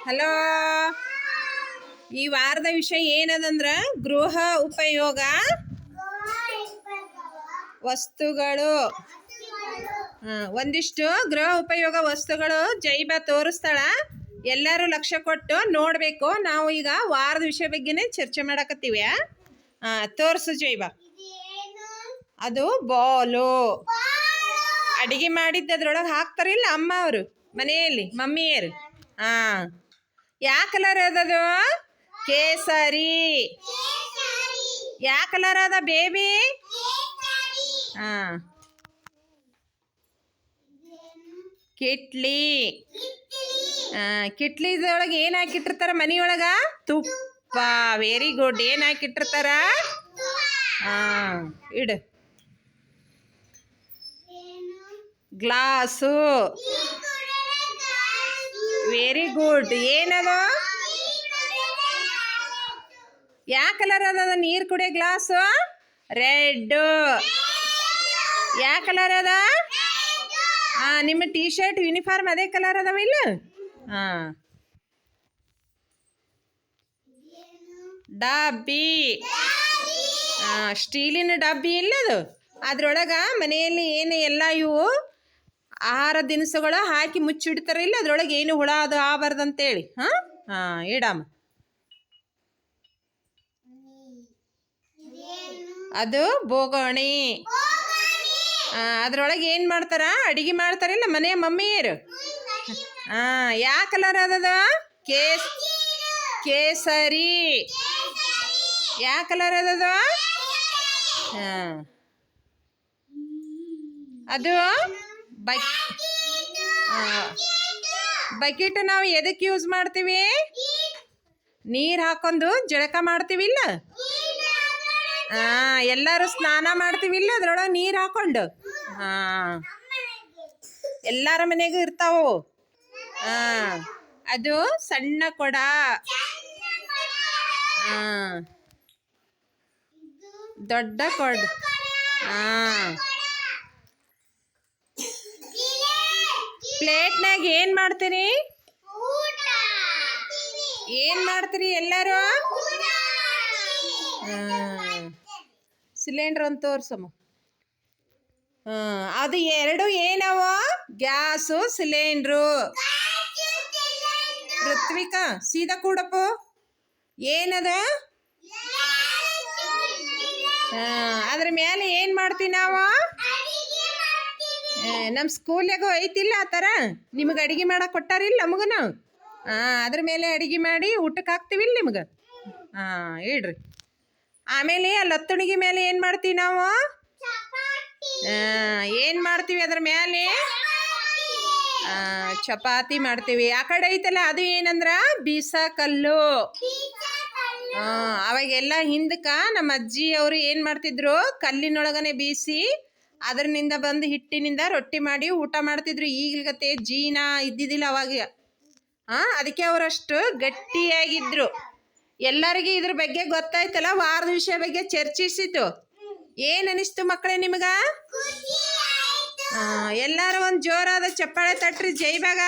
Hello. ಈ ವಾರದ ವಿಷಯ ಏನದಂದ್ರ ಗೃಹ ಉಪಯೋಗ ವಸ್ತುಗಳು. ಒಂದಿಷ್ಟು ಗೃಹ ಉಪಯೋಗ ವಸ್ತುಗಳು ಜೈಬ ತೋರಿಸ್ತಾಳ. ಎಲ್ಲರೂ ಲಕ್ಷ್ಯ ಕೊಟ್ಟು ನೋಡಬೇಕು. ನಾವು ಈಗ ವಾರದ ವಿಷಯ ಬಗ್ಗೆನೇ ಚರ್ಚೆ ಮಾಡಕತ್ತೀವಿ. ತೋರಿಸು ಜೈಬ. ಅದು ಬಾಲು. ಅಡಿಗೆ ಮಾಡಿದ್ದು ಅದ್ರೊಳಗೆ ಹಾಕ್ತಾರಿಲ್ಲ ಅಮ್ಮ ಅವರು ಮನೆಯಲ್ಲಿ ಮಮ್ಮಿಯರು. ಯಾವ ಕಲರ್ ಅದದು? ಕೇಸರಿ. ಯಾವ ಕಲರ್ ಅದ ಬೇಬಿ? ಕಿಟ್ಲಿ. ಕಿಟ್ಲಿದೊಳಗೆ ಏನು ಹಾಕಿಟ್ಟಿರ್ತಾರ ಮನೆಯೊಳಗ? ತುಪ್ಪ. Very good. ಏನು ಹಾಕಿಟ್ಟಿರ್ತಾರ? ಇಡು. ಗ್ಲಾಸು. Very good. ಏನದು? ಯಾವ ಕಲರ್ ಅದ ನೀರು ಕುಡಿಯೋ ಗ್ಲಾಸು? ರೆಡ್. ಯಾವ ಕಲರ್ ಅದ? ನಿಮ್ಮ ಟೀ ಶರ್ಟ್ ಯೂನಿಫಾರ್ಮ್ ಅದೇ ಕಲರ್ ಅದಾವ ಇಲ್ಲ? ಡಬ್ಬಿ. ಸ್ಟೀಲಿನ ಡಬ್ಬಿ ಇಲ್ಲ ಅದು. ಅದ್ರೊಳಗೆ ಮನೆಯಲ್ಲಿ ಏನು ಎಲ್ಲ ಇವು ಆಹಾರ ದಿನಸುಗಳು ಹಾಕಿ ಮುಚ್ಚಿಡ್ತಾರ ಇಲ್ಲ, ಅದ್ರೊಳಗೆ ಏನು ಹುಳ ಅದು ಆಗಬಾರ್ದಂತೇಳಿ. ಇಡಮ್ಮ. ಅದು ಬೋಗಣಿ. ಅದ್ರೊಳಗೆ ಏನು ಮಾಡ್ತಾರ? ಅಡಿಗೆ ಮಾಡ್ತಾರಿಲ್ಲ ಮನೆ ಮಮ್ಮಿಯರು. ಯಾವ ಕಲರ್ ಅದದ? ಕೇಸರಿ. ಯಾವ ಕಲರ್ ಅದದ? ಅದು ಬಕೆಟ್. ನಾವು ಎದಕ್ಕೆ ಯೂಸ್ ಮಾಡ್ತೀವಿ? ನೀರು ಹಾಕೊಂಡು ಜಳಕ ಮಾಡ್ತೀವಿಲ್ಲ. ಎಲ್ಲರೂ ಸ್ನಾನ ಮಾಡ್ತೀವಿಲ್ಲ ಅದ್ರೊಳಗೆ ನೀರು ಹಾಕೊಂಡು. ಎಲ್ಲರ ಮನೆಗೂ ಇರ್ತಾವು. ಅದು ಸಣ್ಣ ಕೊಡ. ದೊಡ್ಡ ಕೊಡ. ಪ್ಲೇಟ್ನಾಗ ಏನು ಮಾಡ್ತೀರಿ? ಏನು ಮಾಡ್ತೀರಿ ಎಲ್ಲರೂ? ಸಿಲಿಂಡ್ರ್ ಅಂತ ತೋರ್ಸಮ್ಮ. ಅದು ಎರಡು ಏನವ? Gas cylinder. ಋತ್ವಿಕಾ ಸೀದಾ ಕೂಡಪ್ಪ. ಏನದ? ಅದ್ರ ಮೇಲೆ ಏನು ಮಾಡ್ತೀವಿ ನಾವು? ನಮ್ಮ ಸ್ಕೂಲ್ಯಾಗೂ ಐತಿಲ್ಲ ಆ ಥರ. ನಿಮಗೆ ಅಡಿಗೆ ಮಾಡಕ್ಕೆ ಕೊಟ್ಟಾರಿಲ್ಲ ನಮಗೂ. ಅದ್ರ ಮೇಲೆ ಅಡಿಗೆ ಮಾಡಿ ಊಟಕ್ಕೆ ಹಾಕ್ತೀವಿಲ್ಲ ನಿಮ್ಗೆ. ಇಡ್ರಿ. ಆಮೇಲೆ ಆ ಲತ್ತಣಿಗೆ ಮೇಲೆ ಏನು ಮಾಡ್ತೀವಿ ನಾವು? ಏನು ಮಾಡ್ತೀವಿ ಅದ್ರ ಮೇಲೆ? ಚಪಾತಿ ಮಾಡ್ತೀವಿ. ಆ ಕಡೆ ಐತಲ್ಲ ಅದು ಏನಂದ್ರ ಬೀಸಕಲ್ಲು. ಅವಾಗೆಲ್ಲ ಹಿಂದಕ್ಕೆ ನಮ್ಮ ಅಜ್ಜಿ ಅವರು ಏನು ಮಾಡ್ತಿದ್ರು? ಕಲ್ಲಿನೊಳಗನೆ ಬೀಸಿ ಅದರಿಂದ ಬಂದು ಹಿಟ್ಟಿನಿಂದ ರೊಟ್ಟಿ ಮಾಡಿ ಊಟ ಮಾಡ್ತಿದ್ರು. ಈಗಲಗತ್ತೆ ಜೀನ ಇದ್ದಿದ್ದಿಲ್ಲ ಅವಾಗ. ಅದಕ್ಕೆ ಅವರಷ್ಟು ಗಟ್ಟಿಯಾಗಿದ್ರು. ಎಲ್ಲರಿಗೂ ಇದ್ರ ಬಗ್ಗೆ ಗೊತ್ತಾಯ್ತಲ್ಲ. ವಾರದ ವಿಷಯ ಬಗ್ಗೆ ಚರ್ಚಿಸಿದ್ದು ಏನು ಅನಿಸ್ತು ಮಕ್ಕಳೇ ನಿಮ್ಗೆ? ಎಲ್ಲರೂ ಒಂದು ಜೋರಾದ ಚಪ್ಪಾಳೆ ತಟ್ರಿ ಜೈ ಬಾಗ.